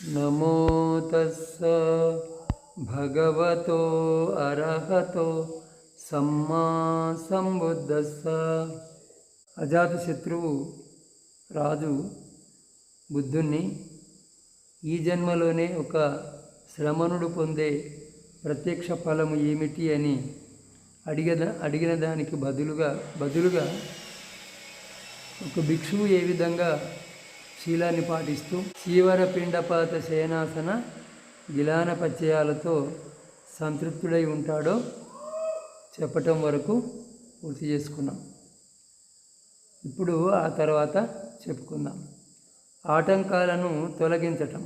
నమో తస్స భగవతో అర్హతో సమ్మా సంబుద్ధస్స. అజాతశత్రువు రాజు బుద్ధుణ్ణి ఈ జన్మలోనే ఒక శ్రమణుడు పొందే ప్రత్యక్ష ఫలము ఏమిటి అని అడిగిన దానికి బదులుగా ఒక భిక్షువు ఏ విధంగా శీలాన్ని పాటిస్తూ చీవర పిండపాత శయనాసన గిలాన పచ్చయాలతో సంతృప్తుడై ఉంటాడో చెప్పటం వరకు పూర్తి చేసుకున్నాం. ఇప్పుడు ఆ తర్వాత చెప్పుకుందాం ఆటంకాలను తొలగించటం.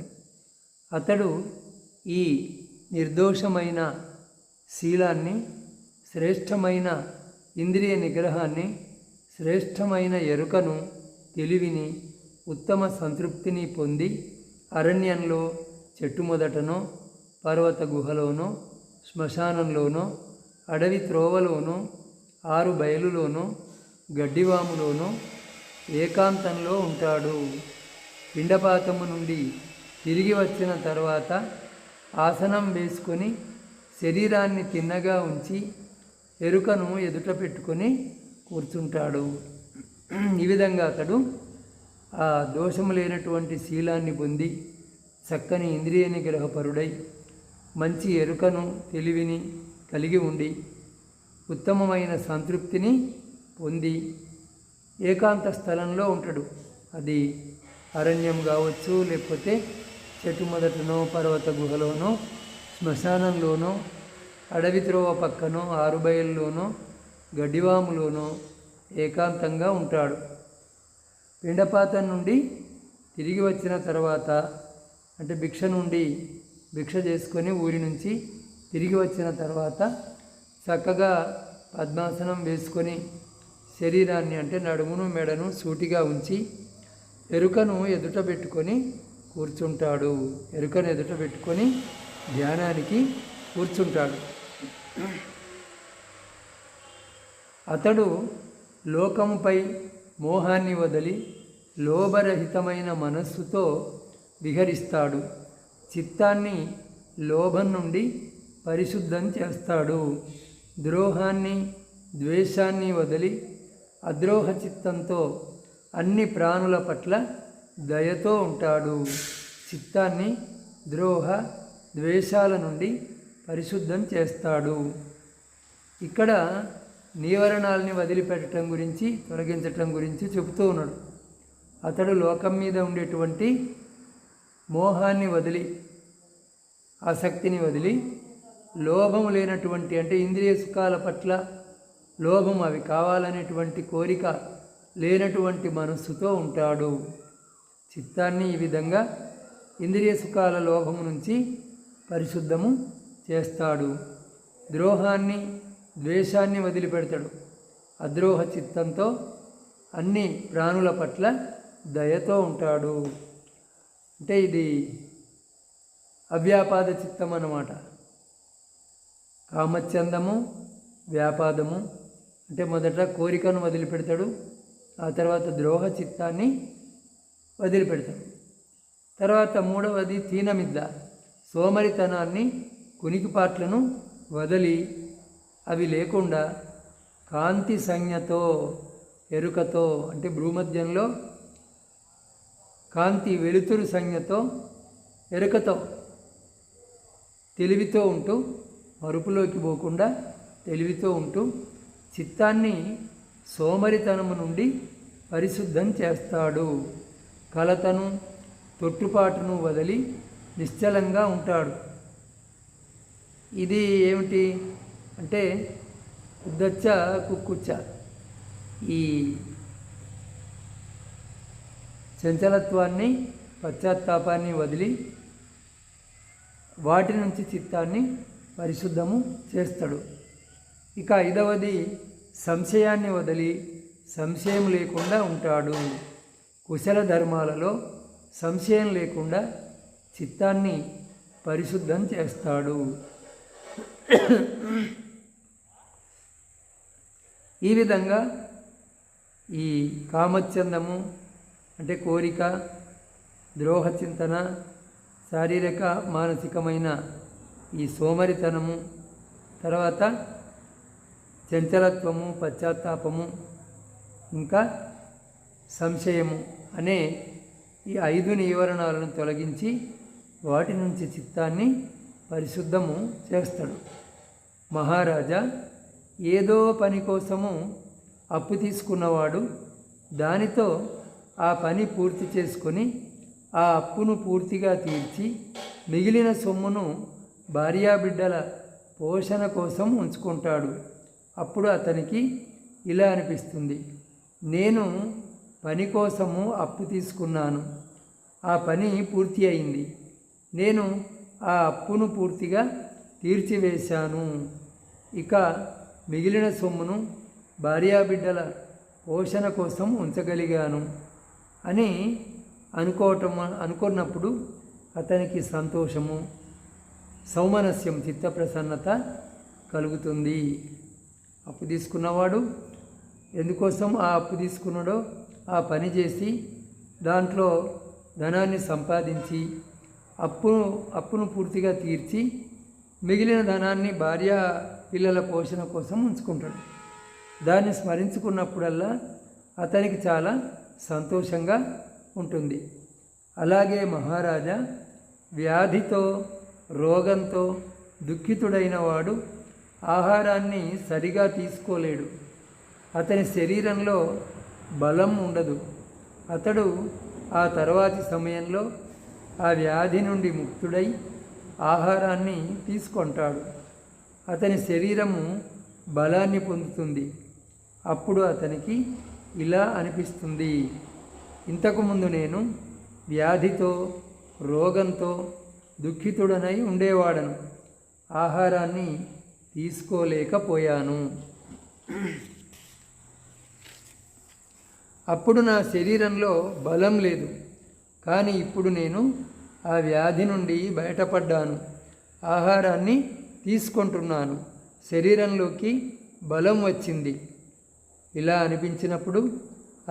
అతడు ఈ నిర్దోషమైన శీలాన్ని, శ్రేష్టమైన ఇంద్రియ నిగ్రహాన్ని, శ్రేష్టమైన ఎరుకను, తెలివిని, ఉత్తమ సంతృప్తిని పొంది అరణ్యంలో చెట్టు మొదటనో, పర్వత గుహలోనో, శ్మశానంలోనో, అడవి త్రోవలోనో, ఆరు బయలులోనో, గడ్డివాములోనో ఏకాంతంలో ఉంటాడు. పిండపాతము నుండి తిరిగి వచ్చిన తర్వాత ఆసనం వేసుకొని శరీరాన్ని తిన్నగా ఉంచి ఎరుకను ఎదుట పెట్టుకొని కూర్చుంటాడు. ఈ విధంగా అతడు ఆ దోషము లేనటువంటి శీలాన్ని పొంది చక్కని ఇంద్రియ నిగ్రహపరుడై మంచి ఎరుకను, తెలివిని కలిగి ఉండి ఉత్తమమైన సంతృప్తిని పొంది ఏకాంత స్థలంలో ఉంటాడు. అది అరణ్యం కావచ్చు, లేకపోతే చెట్టు మొదటనో, పర్వత గుహలోనో, శ్మశానంలోనో, అడవి త్రోవ పక్కనో, ఆరుబయల్లోనో, గడ్డివాములోనో ఏకాంతంగా ఉంటాడు. పిండపాతం నుండి తిరిగి వచ్చిన తర్వాత అంటే భిక్ష చేసుకొని ఊరి నుంచి తిరిగి వచ్చిన తర్వాత చక్కగా పద్మాసనం వేసుకొని శరీరాన్ని అంటే నడుమును, మెడను సూటిగా ఉంచి ఎరుకను ఎదుట పెట్టుకొని కూర్చుంటాడు. ఎరుకను ఎదుట పెట్టుకొని ధ్యానానికి కూర్చుంటాడు. అతడు లోకముపై మోహాన్ని వదిలి లోభరహితమైన మనస్సుతో విహరిస్తాడు. చిత్తాన్ని లోభం నుండి పరిశుద్ధం చేస్తాడు. ద్రోహాన్ని, ద్వేషాన్ని వదిలి అద్రోహ చిత్తంతో అన్ని ప్రాణుల పట్ల దయతో ఉంటాడు. చిత్తాన్ని ద్రోహ ద్వేషాల నుండి పరిశుద్ధం చేస్తాడు. ఇక్కడ నీవరణాలని వదిలిపెట్టడం గురించి, తొలగించటం గురించి చెబుతూ ఉన్నాడు. అతడు లోకం మీద ఉండేటువంటి మోహాన్ని వదిలి, ఆసక్తిని వదిలి, లోభము లేనటువంటి అంటే ఇంద్రియ సుఖాల పట్ల లోభం, అవి కావాలనేటువంటి కోరిక లేనటువంటి మనస్సుతో ఉంటాడు. చిత్తాన్ని ఈ విధంగా ఇంద్రియ సుఖాల లోభము నుంచి పరిశుద్ధము చేస్తాడు. ద్రోహాన్ని, ద్వేషాన్ని వదిలిపెడతాడు. అద్రోహ చిత్తంతో అన్ని ప్రాణుల పట్ల దయతో ఉంటాడు. అంటే ఇది అవ్యాపాద చిత్తం అన్నమాట. కామచందము, వ్యాపాదము అంటే మొదట కోరికను వదిలిపెడతాడు, ఆ తర్వాత ద్రోహ చిత్తాన్ని వదిలిపెడతాడు. తర్వాత మూడవది తీనమిద్ద, సోమరితనాన్ని, కునికిపాట్లను వదిలి అవి లేకుండా కాంతి సంజ్ఞతో, ఎరుకతో అంటే భూమధ్యంలో కాంతి వెలుతురు సంజ్ఞతో, ఎరుకతో, తెలివితో ఉంటూ, మరుపులోకి పోకుండా తెలివితో ఉంటూ చిత్తాన్ని సోమరితనము నుండి పరిశుద్ధం చేస్తాడు. కలతను, తొట్టుపాటును వదిలి నిశ్చలంగా ఉంటాడు. ఇది ఏమిటి అంటే ఉద్దచ్చ, కుక్కుచ్చ, ఈ చంచలత్వాన్ని, పశ్చాత్తాపాన్ని వదిలి వాటి నుంచి చిత్తాన్ని పరిశుద్ధము చేస్తాడు. ఇక ఐదవది సంశయాన్ని వదిలి సంశయం లేకుండా ఉంటాడు. కుశల ధర్మాలలో సంశయం లేకుండా చిత్తాన్ని పరిశుద్ధం చేస్తాడు. ఈ విధంగా ఈ కామచందము అంటే కోరిక, ద్రోహ చింతన, శారీరక మానసికమైన ఈ సోమరితనము, తర్వాత చంచలత్వము, పశ్చాత్తాపము, ఇంకా సంశయము అనే ఈ 5 నివారణాలను తొలగించి వాటి నుంచి చిత్తాన్ని పరిశుద్ధము చేస్తాడు. మహారాజా, ఏదో పని కోసము అప్పు తీసుకున్నవాడు దానితో ఆ పని పూర్తి చేసుకొని ఆ అప్పును పూర్తిగా తీర్చి మిగిలిన సొమ్మును భార్యాబిడ్డల పోషణ కోసం ఉంచుకుంటాడు. అప్పుడు అతనికి ఇలా అనిపిస్తుంది, నేను పని కోసము అప్పు తీసుకున్నాను, ఆ పని పూర్తి అయింది, నేను ఆ అప్పును పూర్తిగా తీర్చివేశాను, ఇక మిగిలిన సొమ్మును భార్యాబిడ్డల పోషణ కోసం ఉంచగలిగాను అని అనుకున్నప్పుడు అతనికి సంతోషము, సౌమనస్యం, చిత్తప్రసన్నత కలుగుతుంది. అప్పు తీసుకున్నవాడు ఎందుకోసం ఆ అప్పు తీసుకున్నాడో ఆ పని చేసి దాంట్లో ధనాన్ని సంపాదించి అప్పును పూర్తిగా తీర్చి మిగిలిన ధనాన్ని భార్య పిల్లల పోషణ కోసం ఉంచుకుంటాడు. దాన్ని స్మరించుకున్నప్పుడల్లా అతనికి చాలా సంతోషంగా ఉంటుంది. అలాగే మహారాజా, వ్యాధితో రోగంతో దుఃఖితుడైన వాడు ఆహారాన్ని సరిగా తీసుకోలేడు. అతని శరీరంలో బలం ఉండదు. అతడు ఆ తర్వాతి సమయంలో ఆ వ్యాధి నుండి ముక్తుడై ఆహారాన్ని తీసుకుంటాడు. అతని శరీరము బలాన్ని పొందుతుంది. అప్పుడు అతనికి ఇలా అనిపిస్తుంది, ఇంతకుముందు నేను వ్యాధితో రోగంతో దుఃఖితుడనై ఉండేవాడను, ఆహారాన్ని తీసుకోలేకపోయాను. అప్పుడు నా శరీరంలో బలం లేదు. కానీ ఇప్పుడు నేను ఆ వ్యాధి నుండి బయటపడ్డాను, ఆహారాన్ని తీసుకుంటున్నాను, శరీరంలోకి బలం వచ్చింది. ఇలా అనిపించినప్పుడు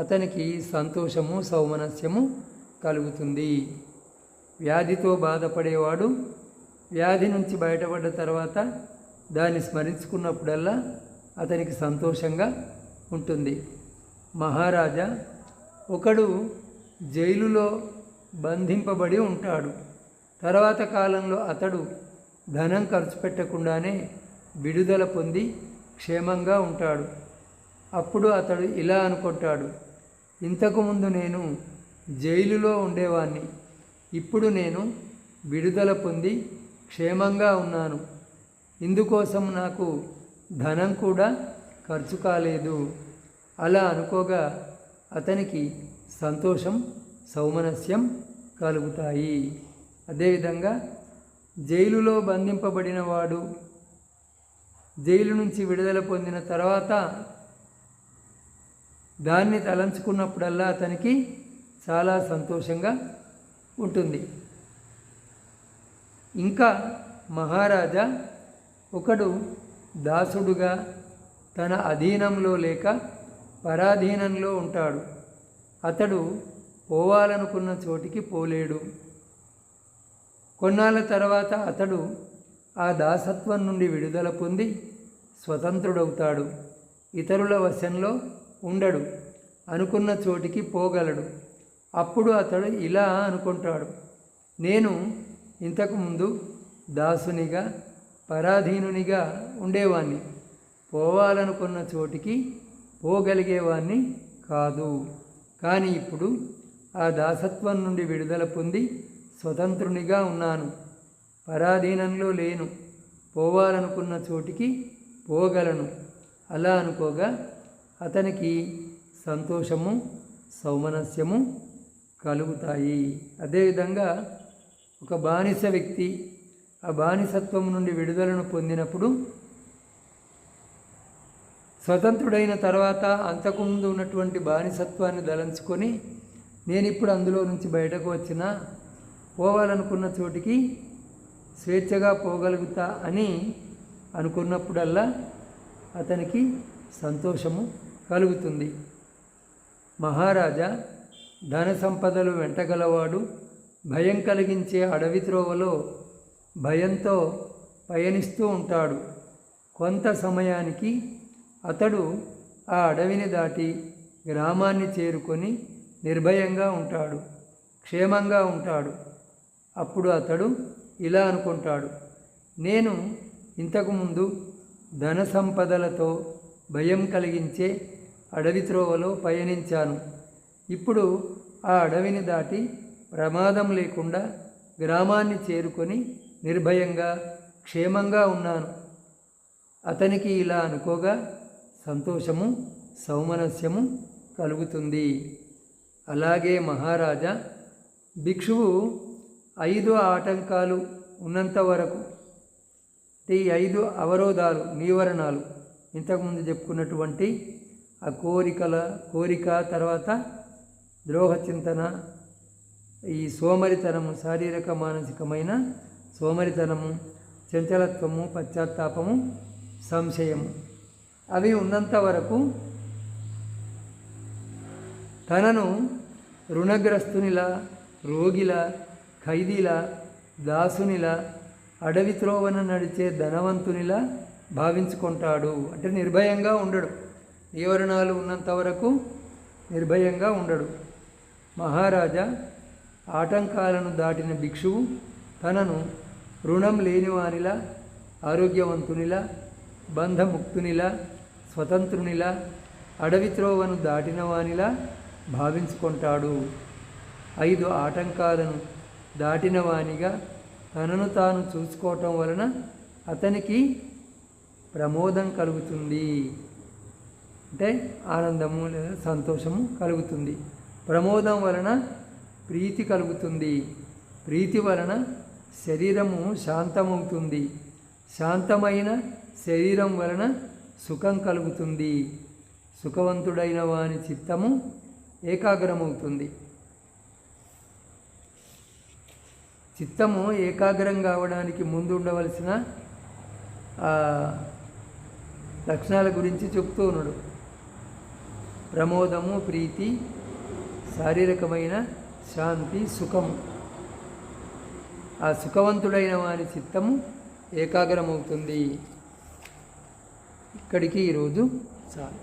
అతనికి సంతోషము, సౌమనస్యము కలుగుతుంది. వ్యాధితో బాధపడేవాడు వ్యాధి నుంచి బయటపడ్డ తర్వాత దాన్ని స్మరించుకున్నప్పుడల్లా అతనికి సంతోషంగా ఉంటుంది. మహారాజా, ఒకడు జైలులో బంధింపబడి ఉంటాడు. తర్వాత కాలంలో అతడు ధనం ఖర్చు పెట్టకుండానే విడుదల పొంది క్షేమంగా ఉంటాడు. అప్పుడు అతడు ఇలా అనుకుంటాడు, ఇంతకుముందు నేను జైలులో ఉండేవాణ్ణి, ఇప్పుడు నేను విడుదల పొంది క్షేమంగా ఉన్నాను, ఇందుకోసం నాకు ధనం కూడా ఖర్చు కాలేదు. అలా అనుకోగా అతనికి సంతోషం, సౌమనస్యం కలుగుతాయి. అదేవిధంగా జైలులో బంధింపబడిన వాడు జైలు నుంచి విడుదల పొందిన తర్వాత దాన్ని తలంచుకున్నప్పుడల్లా అతనికి చాలా సంతోషంగా ఉంటుంది. ఇంకా మహారాజా, ఒకడు దాసుడుగా తన అధీనంలో లేక పరాధీనంలో ఉంటాడు. అతడు పోవాలనుకున్న చోటికి పోలేడు. కొన్నాళ్ళ తర్వాత అతడు ఆ దాసత్వం నుండి విడుదల పొంది స్వతంత్రుడవుతాడు. ఇతరుల వశంలో ఉండడు, అనుకున్న చోటికి పోగలడు. అప్పుడు అతడు ఇలా అనుకుంటాడు, నేను ఇంతకుముందు దాసునిగా పరాధీనునిగా ఉండేవాణ్ణి, పోవాలనుకున్న చోటికి పోగలిగేవాణ్ణి కాదు. కానీ ఇప్పుడు ఆ దాసత్వం నుండి విడుదల పొంది స్వతంత్రునిగా ఉన్నాను, పరాధీనంలో లేను, పోవాలనుకున్న చోటికి పోగలను. అలా అనుకోగా అతనికి సంతోషము, సౌమనస్యము కలుగుతాయి. అదేవిధంగా ఒక బానిస వ్యక్తి ఆ బానిసత్వం నుండి విడుదలను పొందినప్పుడు స్వతంత్రుడైన తర్వాత అంతకుముందు ఉన్నటువంటి బానిసత్వాన్ని దలంచుకొని నేను ఇప్పుడు అందులో నుంచి బయటకు వచ్చినా పోవాలనుకున్న చోటికి స్వేచ్ఛగా పోగలుగుతా అని అనుకున్నప్పుడల్లా అతనికి సంతోషము కలుగుతుంది. మహారాజా, ధన సంపదలు వెంటగలవాడు భయం కలిగించే అడవి త్రోవలో భయంతో పయనిస్తూ ఉంటాడు. కొంత సమయానికి అతడు ఆ అడవిని దాటి గ్రామాన్ని చేరుకొని నిర్భయంగా ఉంటాడు, క్షేమంగా ఉంటాడు. అప్పుడు అతడు ఇలా అనుకుంటాడు, నేను ఇంతకుముందు ధన సంపదలతో భయం కలిగించే అడవి త్రోవలో పయనించాను. ఇప్పుడు ఆ అడవిని దాటి ప్రమాదం లేకుండా గ్రామాన్ని చేరుకొని నిర్భయంగా క్షేమంగా ఉన్నాను. అతనికి ఇలా అనుకోగా సంతోషము, సౌమనస్యము కలుగుతుంది. అలాగే మహారాజా, భిక్షువు 5 ఆటంకాలు ఉన్నంత వరకు, ఈ 5 అవరోధాలు, నివారణాలు, ఇంతకుముందు చెప్పుకున్నటువంటి ఆ కోరిక, తర్వాత ద్రోహ చింతన, ఈ సోమరితనము, శారీరక మానసికమైన సోమరితనము, చంచలత్వము, పశ్చాత్తాపము, సంశయము, అవి ఉన్నంత వరకు తనను రుణగ్రస్తునిలా, రోగిలా, ఖైదీలా, దాసునిలా, అడవి త్రోవన నడిచే ధనవంతునిలా భావించుకుంటాడు. అంటే నిర్భయంగా ఉండడు. నివారణాలు ఉన్నంత వరకు నిర్భయంగా ఉండడు. మహారాజా, ఆటంకాలను దాటిన భిక్షువు తనను రుణం లేనివానిలా, ఆరోగ్యవంతునిలా, బంధముక్తునిలా, స్వతంత్రునిలా, అడవి త్రోవను దాటిన వానిలా భావించుకుంటాడు. 5 ఆటంకాలను దాటిన వానిగా తనను తాను చూసుకోవటం వలన అతనికి ప్రమోదం కలుగుతుంది. అంటే ఆనందము లేదా సంతోషము కలుగుతుంది. ప్రమోదం వలన ప్రీతి కలుగుతుంది. ప్రీతి వలన శరీరము శాంతమవుతుంది. శాంతమైన శరీరం వలన సుఖం కలుగుతుంది. సుఖవంతుడైన వాని చిత్తము ఏకాగ్రమవుతుంది. చిత్తము ఏకాగ్రం కావడానికి ముందు ఉండవలసిన లక్షణాల గురించి చెప్తూ ఉన్నాడు. ప్రమోదము, ప్రీతి, శారీరకమైన శాంతి, సుఖము. ఆ సుఖవంతుడైన వారి చిత్తము ఏకాగ్రమవుతుంది. ఇక్కడికి ఈరోజు చాలు.